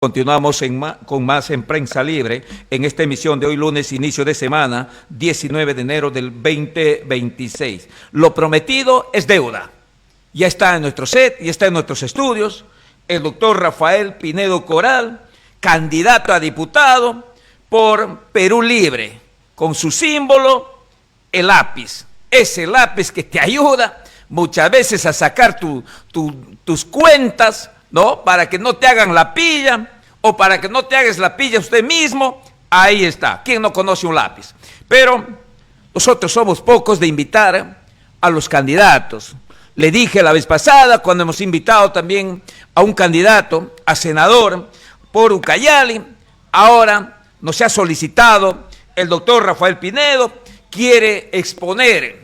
Continuamos con más en Prensa Libre, en esta emisión de hoy lunes, inicio de semana, 19 de enero del 2026. Lo prometido es deuda. Ya está en nuestro set, ya está en nuestros estudios, el doctor Rafael Pinedo Coral, candidato a diputado por Perú Libre, con su símbolo, el lápiz. Ese lápiz que te ayuda muchas veces a sacar tus cuentas, ¿no? Para que no te hagan la pilla o para que no te hagas la pilla usted mismo. Ahí está. ¿Quién no conoce un lápiz? Pero nosotros somos pocos de invitar a los candidatos. Le dije la vez pasada, cuando hemos invitado también a un candidato a senador por Ucayali, ahora nos ha solicitado el doctor Rafael Pinedo, quiere exponer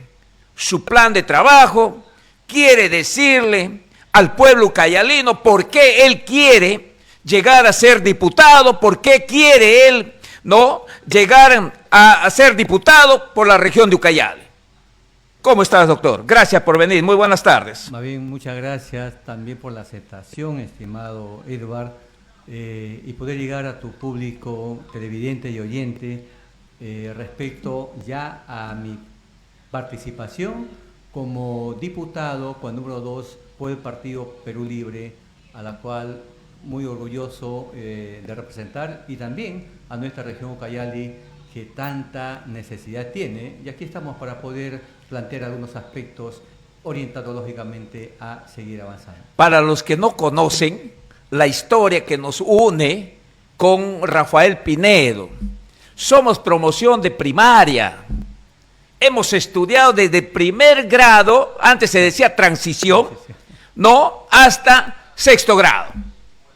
su plan de trabajo, quiere decirle al pueblo ucayalino por qué él quiere llegar a ser diputado, por qué quiere él, ¿no?, llegar a ser diputado por la región de Ucayali. ¿Cómo estás, doctor? Gracias por venir. Muy buenas tardes. Más bien, muchas gracias también por la aceptación, estimado Edward, y poder llegar a tu público televidente y oyente respecto ya a mi participación como diputado con número 2 por el partido Perú Libre, a la cual muy orgulloso de representar, y también a nuestra región Ucayali, que tanta necesidad tiene. Y aquí estamos para poder plantear algunos aspectos orientados lógicamente a seguir avanzando. Para los que no conocen la historia que nos une con Rafael Pinedo, somos promoción de primaria. Hemos estudiado desde primer grado, antes se decía transición, ¿no?, hasta sexto grado.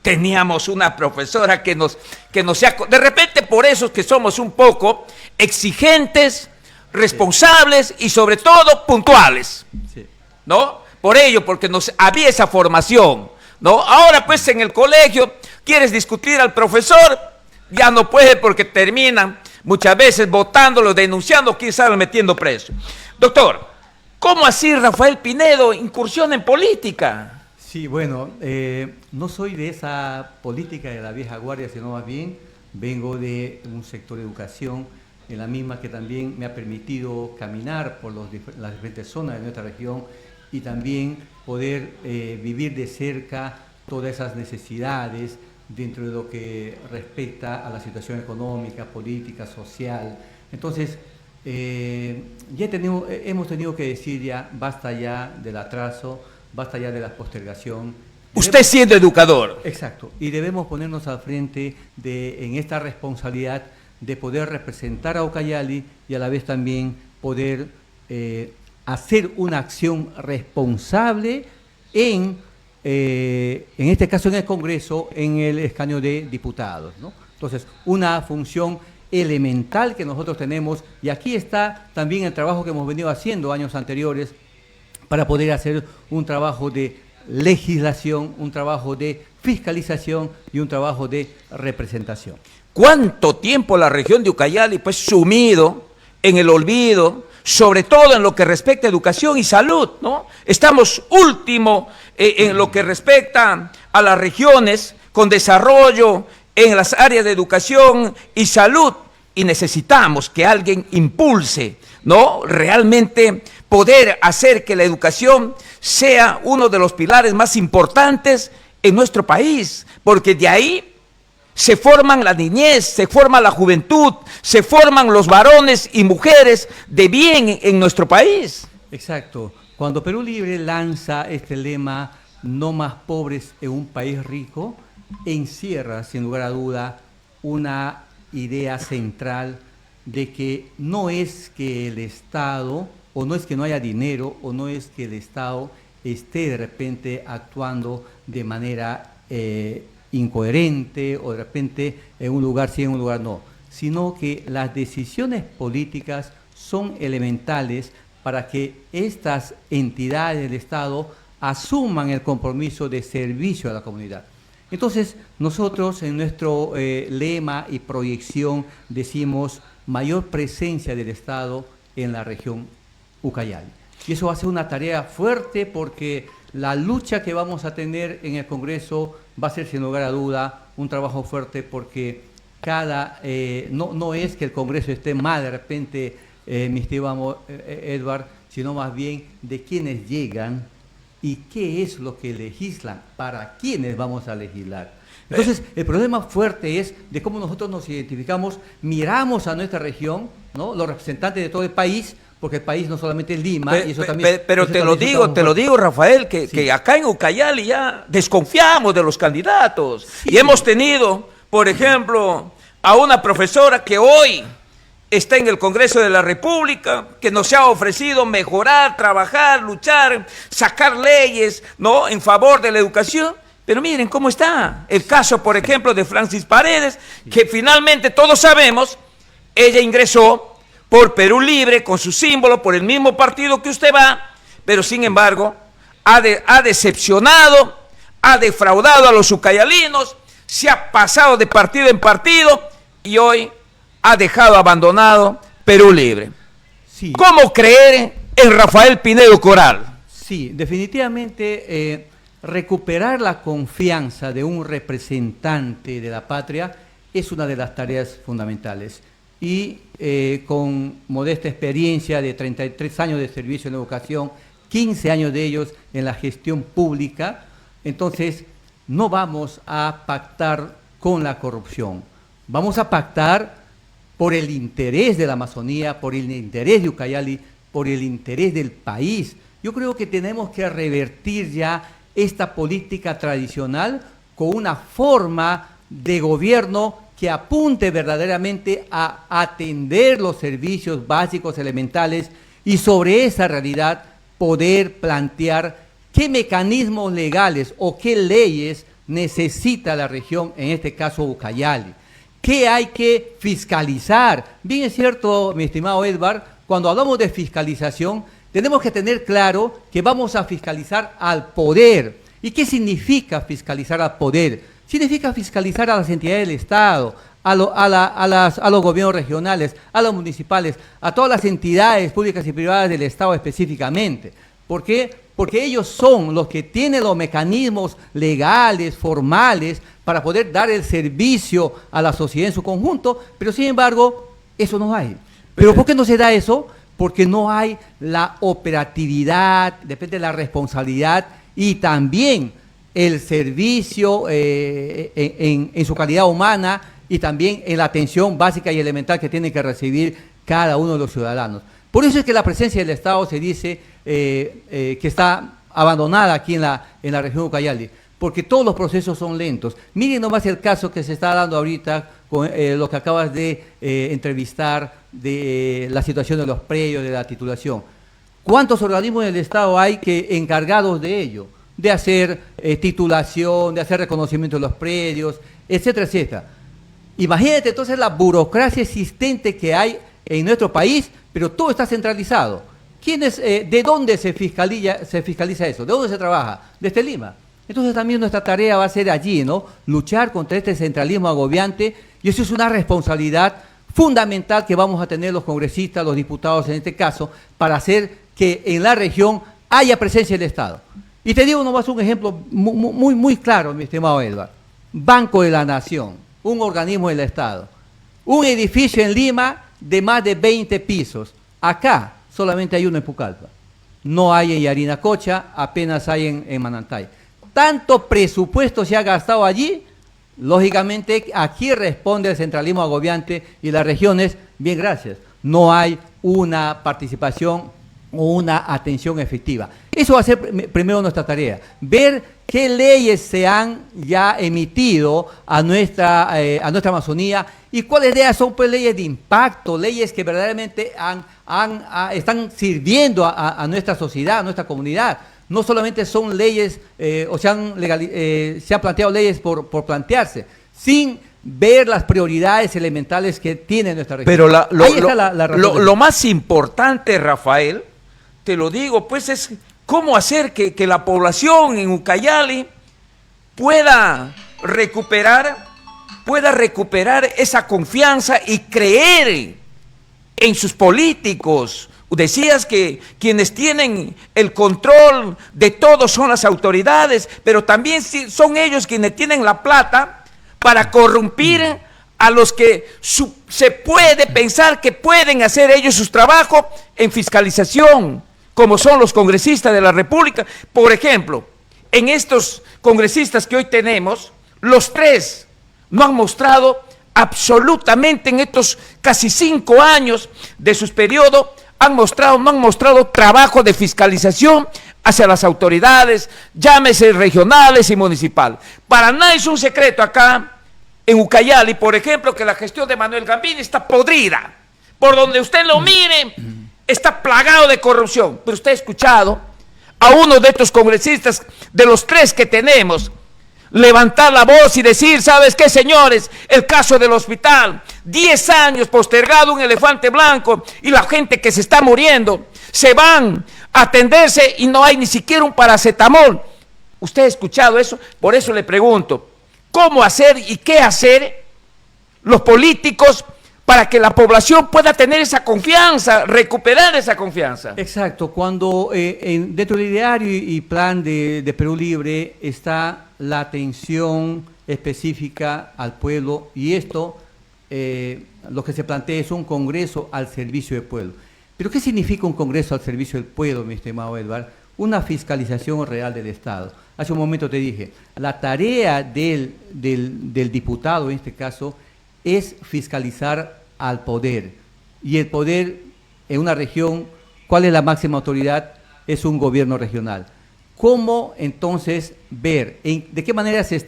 Teníamos una profesora que nos de repente por eso es que somos un poco exigentes, responsables y sobre todo puntuales, ¿no? Por ello, porque había esa formación, ¿no? Ahora pues en el colegio quieres discutir al profesor, ya no puede porque terminan muchas veces votándolo, denunciando, quizás metiendo preso. Doctor, ¿cómo así Rafael Pinedo incursión en política? Sí, bueno, no soy de esa política de la vieja guardia, sino más bien vengo de un sector de educación, en la misma que también me ha permitido caminar por las diferentes zonas de nuestra región y también poder vivir de cerca todas esas necesidades dentro de lo que respecta a la situación económica, política, social. Entonces, hemos tenido que decir ya, basta ya del atraso, basta ya de la postergación. Usted siendo educador. Exacto, y debemos ponernos al frente en esta responsabilidad de poder representar a Ucayali y a la vez también poder hacer una acción responsable en este caso en el Congreso, en el escaño de diputados, ¿no? Entonces, una función elemental que nosotros tenemos, y aquí está también el trabajo que hemos venido haciendo años anteriores para poder hacer un trabajo de legislación, un trabajo de fiscalización y un trabajo de representación. ¿Cuánto tiempo la región de Ucayali pues sumido en el olvido, sobre todo en lo que respecta a educación y salud, ¿no? Estamos último en lo que respecta a las regiones con desarrollo en las áreas de educación y salud, y necesitamos que alguien impulse, ¿no?, realmente poder hacer que la educación sea uno de los pilares más importantes en nuestro país, porque de ahí se forman la niñez, se forma la juventud, se forman los varones y mujeres de bien en nuestro país. Exacto. Cuando Perú Libre lanza este lema, no más pobres en un país rico, encierra, sin lugar a duda, una idea central de que no es que el Estado, o no es que no haya dinero, o no es que el Estado esté de repente actuando de manera incoherente, o de repente en un lugar sí, en un lugar no, sino que las decisiones políticas son elementales para que estas entidades del Estado asuman el compromiso de servicio a la comunidad. Entonces, nosotros en nuestro lema y proyección decimos mayor presencia del Estado en la región Ucayali. Y eso va a ser una tarea fuerte porque la lucha que vamos a tener en el Congreso va a ser sin lugar a duda un trabajo fuerte porque no es que el Congreso esté mal de repente, mi estimado Edward, sino más bien de quienes llegan y qué es lo que legislan, para quiénes vamos a legislar. Entonces, el problema fuerte es de cómo nosotros nos identificamos, miramos a nuestra región, ¿no? Los representantes de todo el país, porque el país no solamente es Lima, y eso también... Pero te lo digo, Rafael, que acá en Ucayali ya desconfiamos de los candidatos. Sí. Y hemos tenido, por ejemplo, a una profesora que hoy está en el Congreso de la República, que nos ha ofrecido mejorar, trabajar, luchar, sacar leyes, ¿no?, en favor de la educación. Pero miren cómo está el caso, por ejemplo, de Francis Paredes, que finalmente todos sabemos, ella ingresó por Perú Libre, con su símbolo, por el mismo partido que usted va, pero sin embargo ha decepcionado, ha defraudado a los ucayalinos, se ha pasado de partido en partido y hoy ha dejado abandonado Perú Libre. Sí. ¿Cómo creer en Rafael Pinedo Coral? Sí, definitivamente recuperar la confianza de un representante de la patria es una de las tareas fundamentales. Y con modesta experiencia de 33 años de servicio en educación, 15 años de ellos en la gestión pública, entonces no vamos a pactar con la corrupción, vamos a pactar por el interés de la Amazonía, por el interés de Ucayali, por el interés del país. Yo creo que tenemos que revertir ya esta política tradicional con una forma de gobierno que apunte verdaderamente a atender los servicios básicos elementales y sobre esa realidad poder plantear qué mecanismos legales o qué leyes necesita la región, en este caso Ucayali. ¿Qué hay que fiscalizar? Bien es cierto, mi estimado Edward, cuando hablamos de fiscalización, tenemos que tener claro que vamos a fiscalizar al poder. ¿Y qué significa fiscalizar al poder? Significa fiscalizar a las entidades del Estado, a los gobiernos regionales, a los municipales, a todas las entidades públicas y privadas del Estado específicamente. ¿Por qué? Porque ellos son los que tienen los mecanismos legales, formales, para poder dar el servicio a la sociedad en su conjunto, pero sin embargo, eso no hay. ¿Pero por qué no se da eso? Porque no hay la operatividad, depende de la responsabilidad y también el servicio en su calidad humana y también en la atención básica y elemental que tiene que recibir cada uno de los ciudadanos. Por eso es que la presencia del Estado se dice que está abandonada aquí en la región de Ucayali, porque todos los procesos son lentos. Miren nomás el caso que se está dando ahorita con lo que acabas de entrevistar de la situación de los predios, de la titulación. ¿Cuántos organismos del Estado hay que encargados de ello? De hacer titulación, de hacer reconocimiento de los predios, etcétera, etcétera. Imagínate entonces la burocracia existente que hay en nuestro país, pero todo está centralizado. ¿De dónde se fiscaliza eso? ¿De dónde se trabaja? Desde Lima. Entonces también nuestra tarea va a ser allí, ¿no? Luchar contra este centralismo agobiante, y eso es una responsabilidad fundamental que vamos a tener los congresistas, los diputados en este caso, para hacer que en la región haya presencia del Estado. Y te digo nomás un ejemplo muy claro, mi estimado Edward. Banco de la Nación, un organismo del Estado. Un edificio en Lima de más de 20 pisos. Acá solamente hay uno en Pucallpa. No hay en Yarinacocha, apenas hay en Manantay. Tanto presupuesto se ha gastado allí, lógicamente aquí responde el centralismo agobiante y las regiones, bien, gracias. No hay una participación o una atención efectiva. Eso va a ser primero nuestra tarea, ver qué leyes se han ya emitido a nuestra Amazonía y cuáles de ellas son pues leyes de impacto, leyes que verdaderamente están sirviendo a nuestra sociedad, a nuestra comunidad. No solamente son leyes o se han planteado leyes por plantearse, sin ver las prioridades elementales que tiene nuestra región. Pero lo más importante, Rafael, te lo digo, pues es cómo hacer que la población en Ucayali pueda recuperar esa confianza y creer en sus políticos, Decías que quienes tienen el control de todo son las autoridades, pero también son ellos quienes tienen la plata para corrompir a los que se puede pensar que pueden hacer ellos sus trabajos en fiscalización, como son los congresistas de la República. Por ejemplo, en estos congresistas que hoy tenemos, los tres no han mostrado absolutamente en estos casi 5 años de sus periodos, no han mostrado trabajo de fiscalización hacia las autoridades, llámese regionales y municipales. Para nada es un secreto acá en Ucayali, por ejemplo, que la gestión de Manuel Gambini está podrida. Por donde usted lo mire, está plagado de corrupción. Pero usted ha escuchado a uno de estos congresistas, de los 3 que tenemos, levantar la voz y decir, ¿sabes qué, señores? El caso del hospital, 10 años postergado, un elefante blanco, y la gente que se está muriendo, se van a atenderse y no hay ni siquiera un paracetamol. ¿Usted ha escuchado eso? Por eso le pregunto, ¿cómo hacer y qué hacer los políticos para que la población pueda tener esa confianza, recuperar esa confianza? Exacto, cuando dentro del ideario y plan de Perú Libre está la atención específica al pueblo, y esto lo que se plantea es un congreso al servicio del pueblo. ¿Pero qué significa un congreso al servicio del pueblo, mi estimado Edward? Una fiscalización real del Estado. Hace un momento te dije, la tarea del diputado en este caso es fiscalizar al poder, y el poder en una región, ¿cuál es la máxima autoridad? Es un gobierno regional. ¿Cómo entonces ver de qué manera se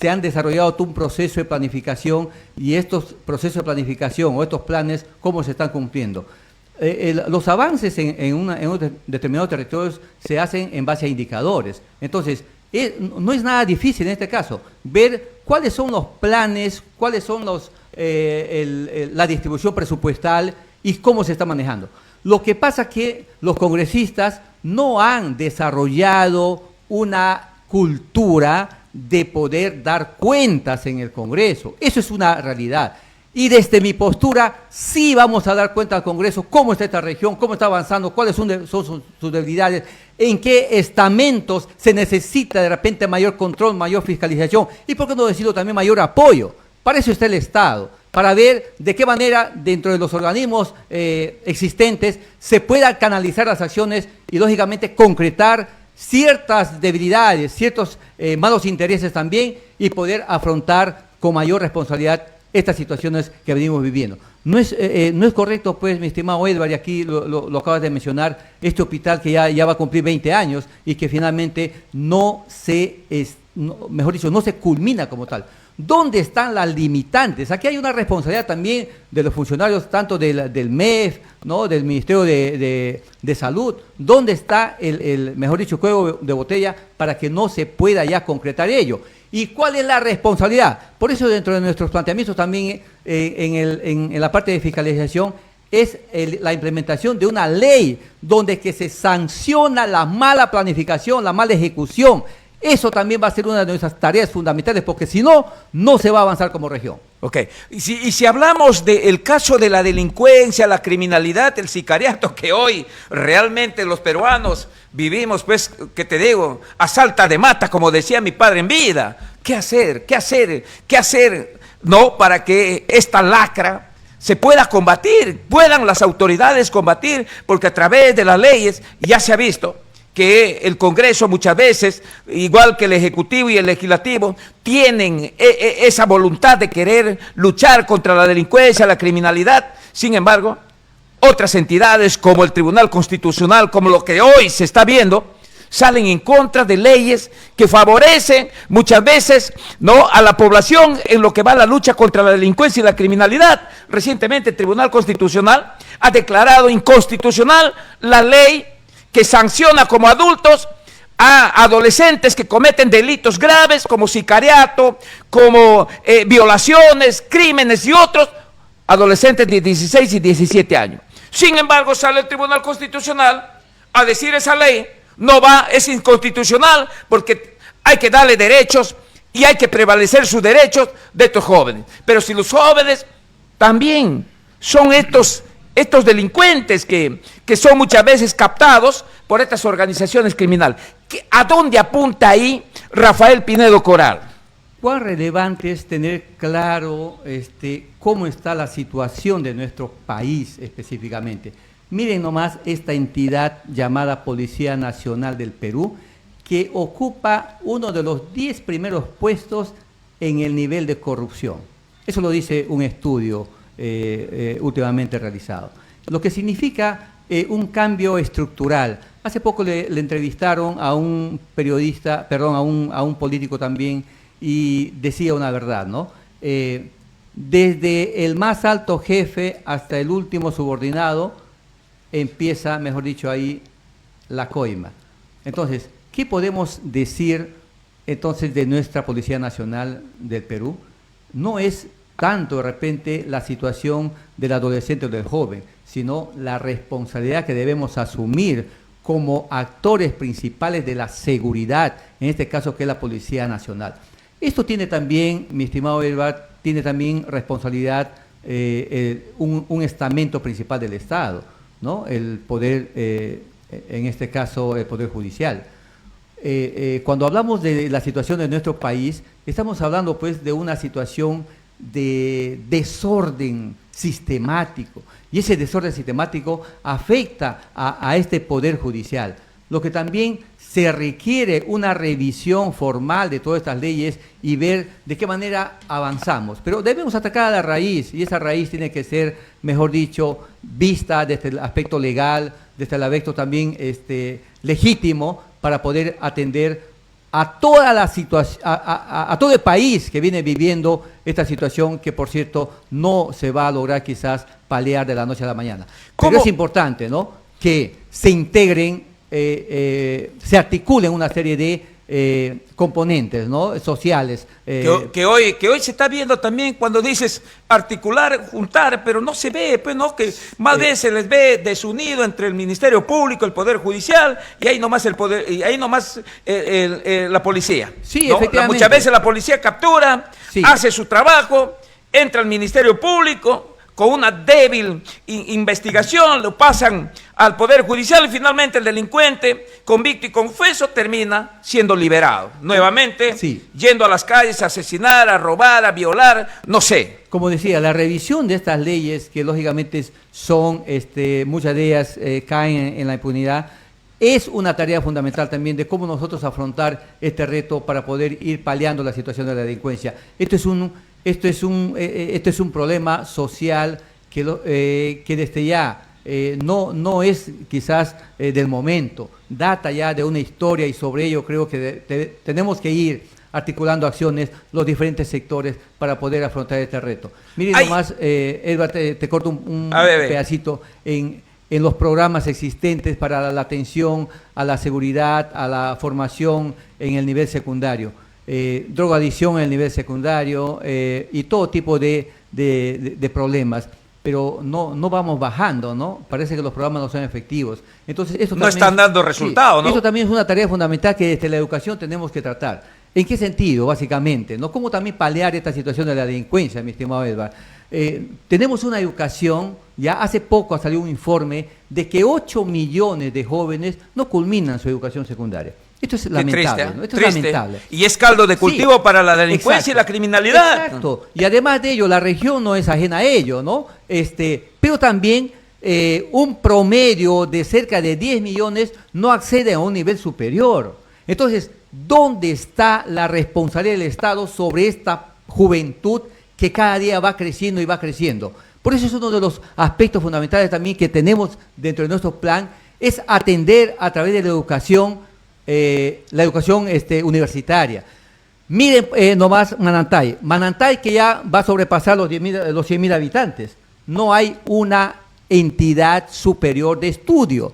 han desarrollado todo un proceso de planificación, y estos procesos de planificación o estos planes, cómo se están cumpliendo? Los avances en un determinado territorio se hacen en base a indicadores. Entonces, no es nada difícil en este caso ver cuáles son los planes, cuáles son la distribución presupuestal y cómo se está manejando. Lo que pasa es que los congresistas no han desarrollado una cultura de poder dar cuentas en el Congreso. Eso es una realidad. Y desde mi postura, sí vamos a dar cuenta al Congreso cómo está esta región, cómo está avanzando, cuáles son sus debilidades, en qué estamentos se necesita de repente mayor control, mayor fiscalización, y por qué no decirlo también mayor apoyo. Para eso está el Estado, para ver de qué manera dentro de los organismos existentes se pueda canalizar las acciones y lógicamente concretar ciertas debilidades, ciertos malos intereses también, y poder afrontar con mayor responsabilidad estas situaciones que venimos viviendo. No es correcto, pues, mi estimado Edward, y aquí lo acabas de mencionar, este hospital que ya va a cumplir 20 años y que finalmente no se culmina como tal. ¿Dónde están las limitantes? Aquí hay una responsabilidad también de los funcionarios, tanto del MEF, ¿no?, del Ministerio de Salud. ¿Dónde está mejor dicho, cuello de botella para que no se pueda ya concretar ello? ¿Y cuál es la responsabilidad? Por eso, dentro de nuestros planteamientos también en la parte de fiscalización es la implementación de una ley donde que se sanciona la mala planificación, la mala ejecución. Eso también va a ser una de nuestras tareas fundamentales, porque si no, no se va a avanzar como región. Ok, y si hablamos del caso de la delincuencia, la criminalidad, el sicariato, que hoy realmente los peruanos vivimos, pues, ¿qué te digo? A salta de mata, como decía mi padre en vida. ¿Qué hacer? ¿Qué hacer? ¿Qué hacer? No, para que esta lacra se pueda combatir, puedan las autoridades combatir, porque a través de las leyes ya se ha visto que el Congreso muchas veces, igual que el Ejecutivo y el Legislativo, tienen esa voluntad de querer luchar contra la delincuencia, la criminalidad. Sin embargo, otras entidades como el Tribunal Constitucional, como lo que hoy se está viendo, salen en contra de leyes que favorecen muchas veces, ¿no?, a la población en lo que va la lucha contra la delincuencia y la criminalidad. Recientemente el Tribunal Constitucional ha declarado inconstitucional la ley que sanciona como adultos a adolescentes que cometen delitos graves como sicariato, como violaciones, crímenes y otros, adolescentes de 16 y 17 años. Sin embargo, sale el Tribunal Constitucional a decir esa ley no va, es inconstitucional, porque hay que darle derechos y hay que prevalecer sus derechos de estos jóvenes. Pero si los jóvenes también son estos estos delincuentes que son muchas veces captados por estas organizaciones criminales. ¿A dónde apunta ahí Rafael Pinedo Coral? Cuán relevante es tener claro cómo está la situación de nuestro país específicamente. Miren nomás esta entidad llamada Policía Nacional del Perú, que ocupa uno de los 10 primeros puestos en el nivel de corrupción. Eso lo dice un estudio últimamente realizado. Lo que significa un cambio estructural. Hace poco le entrevistaron a un periodista, perdón, a un político también, y decía una verdad, ¿no? Desde el más alto jefe hasta el último subordinado empieza, mejor dicho, ahí la coima. Entonces, ¿qué podemos decir entonces de nuestra Policía Nacional del Perú? No es tanto de repente la situación del adolescente o del joven, sino la responsabilidad que debemos asumir como actores principales de la seguridad, en este caso que es la Policía Nacional. Esto tiene también, mi estimado Edward, tiene también responsabilidad un estamento principal del Estado, ¿no? El poder, en este caso, el Poder Judicial. Cuando hablamos de la situación de nuestro país, estamos hablando pues de una situación de desorden sistemático, y ese desorden sistemático afecta a este Poder Judicial, lo que también se requiere una revisión formal de todas estas leyes y ver de qué manera avanzamos. Pero debemos atacar a la raíz, y esa raíz tiene que ser, mejor dicho, vista desde el aspecto legal, desde el aspecto también legítimo, para poder atender a toda la situación, a todo el país que viene viviendo esta situación, que por cierto no se va a lograr quizás paliar de la noche a la mañana. Pero es importante, ¿no?, que se integren, se articulen una serie de componentes, ¿no?, sociales. Que hoy se está viendo también cuando dices articular, juntar, pero no se ve, pues no, que más veces se les ve desunido entre el Ministerio Público, el Poder Judicial, y ahí nomás el poder, y ahí nomás la policía. Sí, ¿no? efectivamente. Muchas veces la policía captura, sí, hace su trabajo, entra al Ministerio Público con una débil investigación, lo pasan al Poder Judicial y finalmente el delincuente, convicto y confeso, termina siendo liberado. Nuevamente, sí, yendo a las calles a asesinar, a robar, a violar, no sé. Como decía, la revisión de estas leyes, que lógicamente son, muchas de ellas caen en la impunidad, es una tarea fundamental también de cómo nosotros afrontar este reto para poder ir paliando la situación de la delincuencia. Esto es un problema social que desde ya no es quizás del momento, data ya de una historia, y sobre ello creo que tenemos que ir articulando acciones los diferentes sectores para poder afrontar este reto. Miren nomás, Edward, te corto un pedacito en los programas existentes para la atención a la seguridad, a la formación en el nivel secundario. Drogadicción en el nivel secundario y todo tipo de problemas, pero no vamos bajando, ¿no? Parece que los programas no son efectivos. Entonces, esto no están dando resultados, ¿no? Esto también es una tarea fundamental que desde la educación tenemos que tratar. ¿En qué sentido, básicamente? ¿No? ¿Cómo también paliar esta situación de la delincuencia, mi estimado Edward? Tenemos una educación, ya hace poco salió un informe de que 8 millones de jóvenes no culminan su educación secundaria. Esto es lamentable, triste, ¿no? Esto es lamentable. Y es caldo de cultivo para la delincuencia, exacto, y la criminalidad. Exacto. Y además de ello, la región no es ajena a ello, ¿no? Pero también un promedio de cerca de 10 millones no accede a un nivel superior. Entonces, ¿dónde está la responsabilidad del Estado sobre esta juventud que cada día va creciendo y va creciendo? Por eso es uno de los aspectos fundamentales también que tenemos dentro de nuestro plan, es atender a través de la educación universitaria. Miren nomás Manantay. Manantay, que ya va a sobrepasar los 100.000 habitantes. No hay una entidad superior de estudio.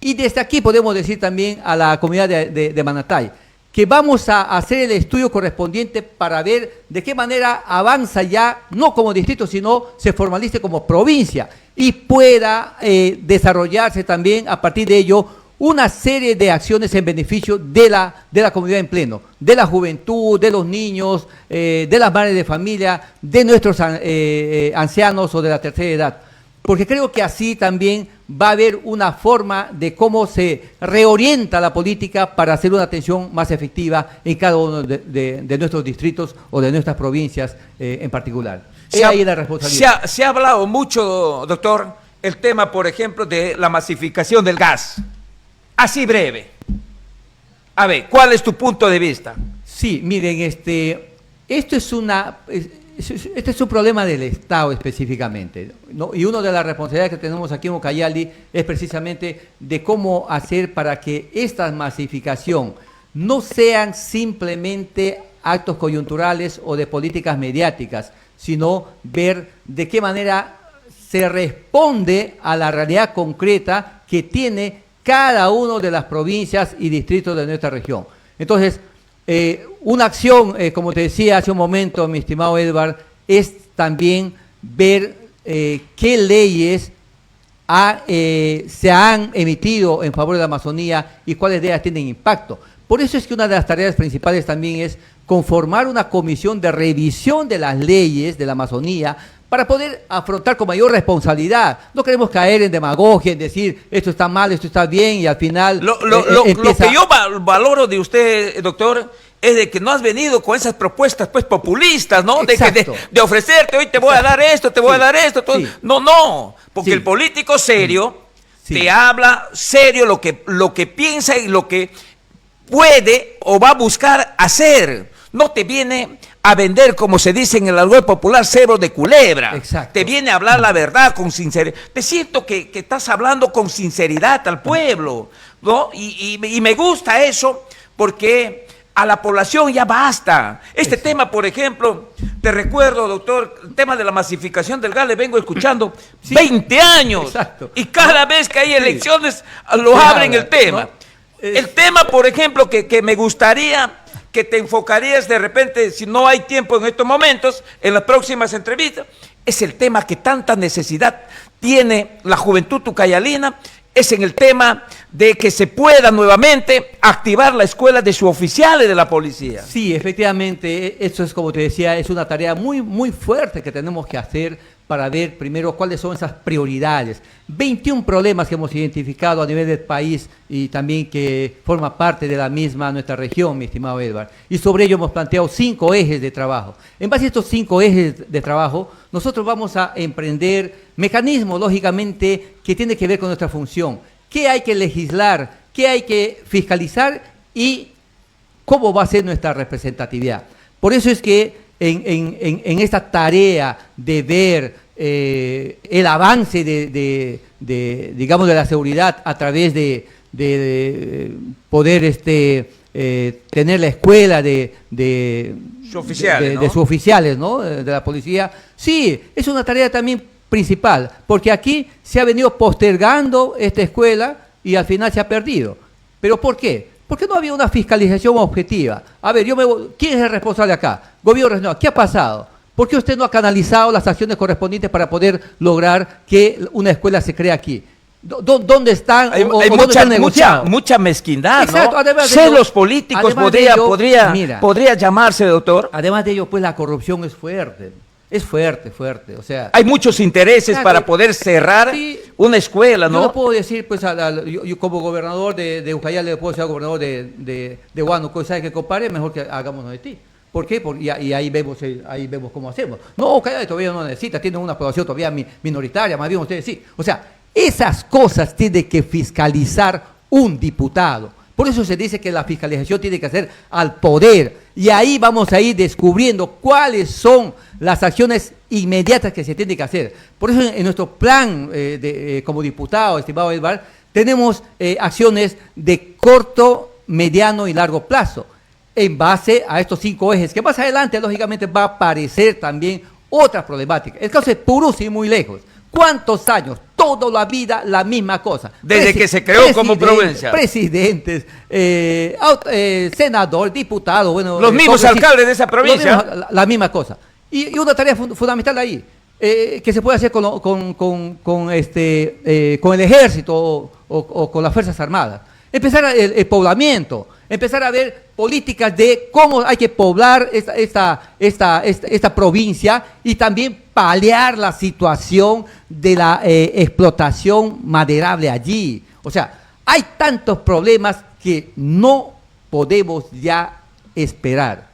Y desde aquí podemos decir también a la comunidad de Manantay que vamos a hacer el estudio correspondiente para ver de qué manera avanza ya, no como distrito, sino se formalice como provincia y pueda desarrollarse también a partir de ello una serie de acciones en beneficio de la comunidad en pleno, de la juventud, de los niños, de las madres de familia, de nuestros ancianos o de la tercera edad. porque creo que así también va a haber una forma de cómo se reorienta la política para hacer una atención más efectiva en cada uno de nuestros distritos o de nuestras provincias en particular. Ahí la responsabilidad. Se ha hablado mucho, doctor, el tema, por ejemplo, de la masificación del gas. Así breve. A ver, ¿cuál es tu punto de vista? Sí, miren, este es un problema del Estado específicamente, ¿no? Y una de las responsabilidades que tenemos aquí en Ucayali es precisamente de cómo hacer para que esta masificación no sean simplemente actos coyunturales o de políticas mediáticas, sino ver de qué manera se responde a la realidad concreta que tiene cada una de las provincias y distritos de nuestra región. Entonces, una acción, como te decía hace un momento, mi estimado Edward, es también ver qué leyes se han emitido en favor de la Amazonía y cuáles de ellas tienen impacto. Por eso es que una de las tareas principales también es conformar una comisión de revisión de las leyes de la Amazonía para poder afrontar con mayor responsabilidad. No queremos caer en demagogia, en decir esto está mal, esto está bien y al final... Lo que yo valoro de usted, doctor, es de que no has venido con esas propuestas pues populistas, ¿no? De ofrecerte, hoy te voy a dar esto, te voy a dar esto. Todo. Sí. No, porque el político serio te habla serio lo que piensa y lo que puede o va a buscar hacer. No te viene a vender, como se dice en el argot popular, cebo de culebra. Exacto. Te viene a hablar la verdad con sinceridad. Te siento que estás hablando con sinceridad al pueblo, ¿no? Y me gusta eso porque a la población ya basta. Este tema, por ejemplo, te recuerdo, doctor, el tema de la masificación del gas, le vengo escuchando 20 años. Exacto. Y cada vez que hay elecciones lo abren el tema. ¿No? El tema, por ejemplo, que me gustaría que te enfocarías de repente, si no hay tiempo en estos momentos, en las próximas entrevistas, es el tema que tanta necesidad tiene la juventud ucayalina, es en el tema de que se pueda nuevamente activar la escuela de suboficiales de la policía. Sí, efectivamente, eso es, como te decía, es una tarea muy, muy fuerte que tenemos que hacer para ver primero cuáles son esas prioridades. 21 problemas que hemos identificado a nivel del país y también que forma parte de la misma nuestra región, mi estimado Edward. Y sobre ello hemos planteado 5 ejes de trabajo. En base a estos 5 ejes de trabajo, nosotros vamos a emprender mecanismos, lógicamente, que tienen que ver con nuestra función. ¿Qué hay que legislar? ¿Qué hay que fiscalizar? Y cómo va a ser nuestra representatividad. Por eso es que en esta tarea de ver el avance digamos, de la seguridad a través de poder tener la escuela de suboficiales, ¿no? De la policía. Sí, es una tarea también principal, porque aquí se ha venido postergando esta escuela y al final se ha perdido. ¿Pero por qué? Porque no había una fiscalización objetiva. A ver, ¿quién es el responsable acá? Gobierno regional, ¿qué ha pasado? ¿Por qué usted no ha canalizado las acciones correspondientes para poder lograr que una escuela se cree aquí? ¿Dónde están? Hay mucha mezquindad, exacto, ¿no? Además Celos políticos podría llamarse, doctor. Además de ello, pues la corrupción es fuerte. Es fuerte. O sea, hay muchos intereses para poder cerrar una escuela, ¿no? Yo no puedo decir, pues, yo como gobernador de Ucayali, le puedo ser gobernador de Huánuco, ¿sabe qué, compadre? Mejor que hagámonos de ti. ¿Por qué? Y ahí vemos cómo hacemos. No, Ucayali todavía no necesita, tiene una población todavía minoritaria, más bien ustedes sí. O sea, esas cosas tiene que fiscalizar un diputado. Por eso se dice que la fiscalización tiene que hacer al poder. Y ahí vamos a ir descubriendo cuáles son las acciones inmediatas que se tienen que hacer. Por eso en nuestro plan como diputado, estimado Edward, tenemos acciones de corto, mediano y largo plazo, en base a estos 5 ejes, que más adelante, lógicamente, va a aparecer también otras problemáticas. El caso es Purús y muy lejos. ¿Cuántos años? Toda la vida la misma cosa. Desde que se creó como provincia. Presidentes, senador, diputado, bueno. Los mismos alcaldes de esa provincia. La misma cosa. Y una tarea fundamental ahí, que se puede hacer con el ejército o con las Fuerzas Armadas. Empezar el poblamiento, empezar a ver políticas de cómo hay que poblar esta provincia y también paliar la situación de la explotación maderable allí. O sea, hay tantos problemas que no podemos ya esperar.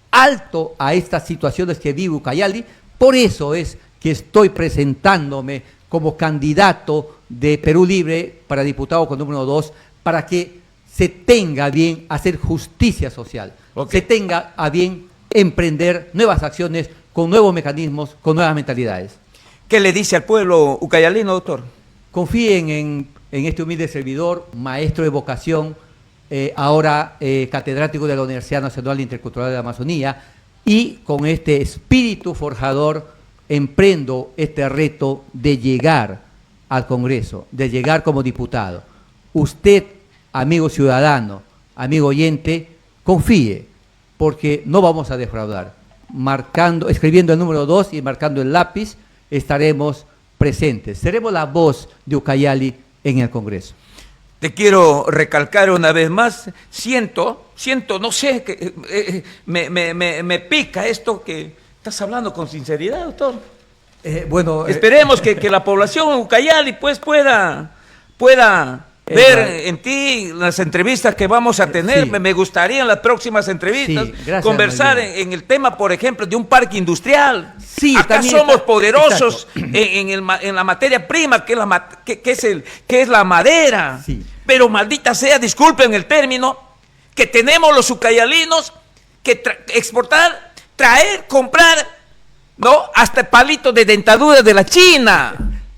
Alto a estas situaciones que vive Ucayali, por eso es que estoy presentándome como candidato de Perú Libre para diputado con número 2, para que se tenga a bien hacer justicia social, se tenga a bien emprender nuevas acciones con nuevos mecanismos, con nuevas mentalidades. ¿Qué le dice al pueblo ucayalino, doctor? Confíen en este humilde servidor, maestro de vocación, ahora catedrático de la Universidad Nacional Intercultural de la Amazonía, y con este espíritu forjador emprendo este reto de llegar al Congreso, de llegar como diputado. Usted, amigo ciudadano, amigo oyente, confíe, porque no vamos a defraudar. Escribiendo el número 2 y marcando el lápiz, estaremos presentes. Seremos la voz de Ucayali en el Congreso. Te quiero recalcar una vez más, siento, no sé, que me pica esto que estás hablando con sinceridad, doctor. Bueno, esperemos que la población de Ucayali pues pueda ver en ti las entrevistas que vamos a tener. Sí. Me gustaría en las próximas entrevistas conversar en el tema, por ejemplo, de un parque industrial. Sí, acá somos poderosos en la materia prima, que es la madera. Sí. Pero maldita sea, disculpen el término, que tenemos los ucayalinos que exportar, traer, comprar, ¿no? Hasta palitos de dentadura de la China.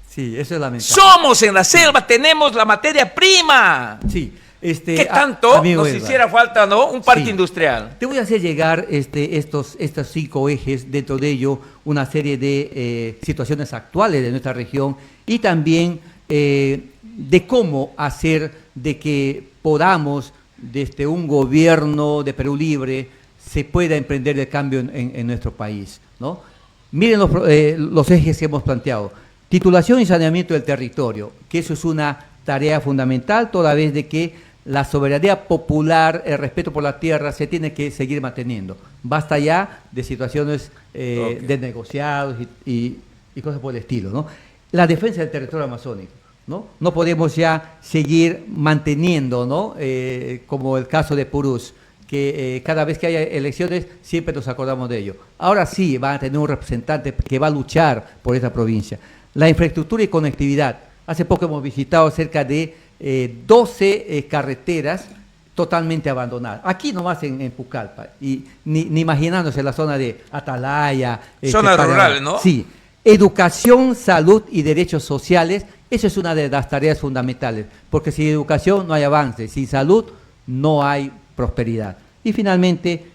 Sí, eso es lamentable. Somos en la selva, tenemos la materia prima. Sí. ¿Qué tanto nos hiciera falta, no? Un parque industrial. Te voy a hacer llegar estos 5 ejes, dentro de ello una serie de situaciones actuales de nuestra región y también de cómo hacer de que podamos, desde un gobierno de Perú Libre, se pueda emprender el cambio en nuestro país, ¿no? Miren los ejes que hemos planteado. Titulación y saneamiento del territorio, que eso es una tarea fundamental, toda vez de que la soberanía popular, el respeto por la tierra, se tiene que seguir manteniendo. Basta ya de situaciones de negociados y cosas por el estilo, ¿no? La defensa del territorio amazónico, ¿no? No podemos ya seguir manteniendo, ¿no? Como el caso de Purús, que cada vez que haya elecciones siempre nos acordamos de ello. Ahora sí van a tener un representante que va a luchar por esta provincia. La infraestructura y conectividad. Hace poco hemos visitado cerca de 12 carreteras totalmente abandonadas. Aquí nomás en Pucallpa, y ni imaginándose la zona de Atalaya. Zonas rurales, ¿no? Sí. Educación, salud y derechos sociales, eso es una de las tareas fundamentales, porque sin educación no hay avance, sin salud no hay prosperidad. Y finalmente,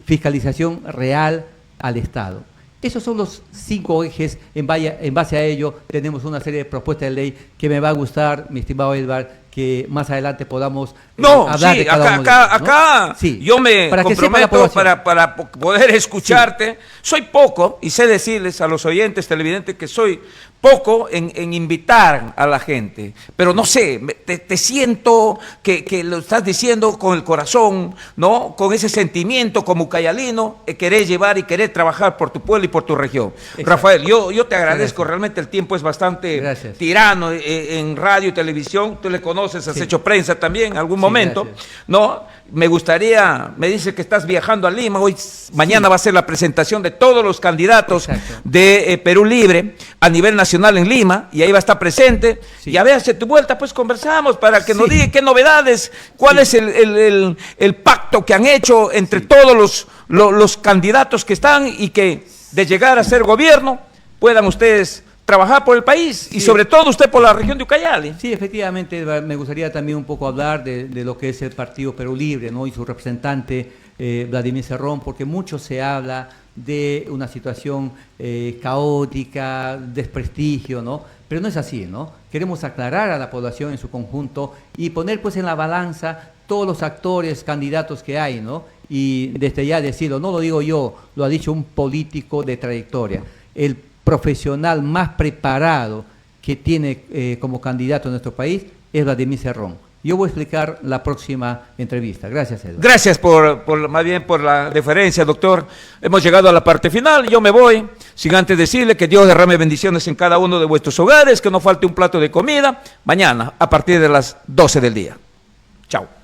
fiscalización real al Estado. Esos son los 5 ejes, en base a ello tenemos una serie de propuestas de ley que me va a gustar, mi estimado Edvard, que más adelante podamos hablar de cada uno de ellos, ¿no? Acá sí. Yo me comprometo para poder escucharte. Sí. Soy poco, y sé decirles a los oyentes televidentes que soy poco en invitar a la gente, pero no sé, te siento que lo estás diciendo con el corazón, ¿no? Con ese sentimiento como ucayalino, querer llevar y querer trabajar por tu pueblo y por tu región. Exacto. Rafael, yo te agradezco, realmente el tiempo es bastante tirano en radio y televisión, tú le conoces, has hecho prensa también en algún momento, ¿no? Me gustaría, me dice que estás viajando a Lima, mañana va a ser la presentación de todos los candidatos de Perú Libre a nivel nacional en Lima, y ahí va a estar presente, y a ver, hace tu vuelta, pues conversamos para que nos diga qué novedades, cuál es el pacto que han hecho entre todos los candidatos que están, y que de llegar a ser gobierno puedan ustedes trabajar por el país, y sobre todo usted por la región de Ucayali. Sí, efectivamente, me gustaría también un poco hablar de lo que es el Partido Perú Libre, ¿no? Y su representante Vladimir Cerrón, porque mucho se habla de una situación caótica, desprestigio, ¿no? Pero no es así, ¿no? Queremos aclarar a la población en su conjunto y poner pues en la balanza todos los actores, candidatos que hay, ¿no? Y desde ya decirlo, no lo digo yo, lo ha dicho un político de trayectoria. El profesional más preparado que tiene como candidato en nuestro país es Vladimir Cerrón. Yo voy a explicar la próxima entrevista. Gracias, Edward. Gracias más bien por la deferencia, doctor. Hemos llegado a la parte final. Yo me voy, sin antes decirle que Dios derrame bendiciones en cada uno de vuestros hogares, que no falte un plato de comida mañana a partir de las 12 del día. Chao.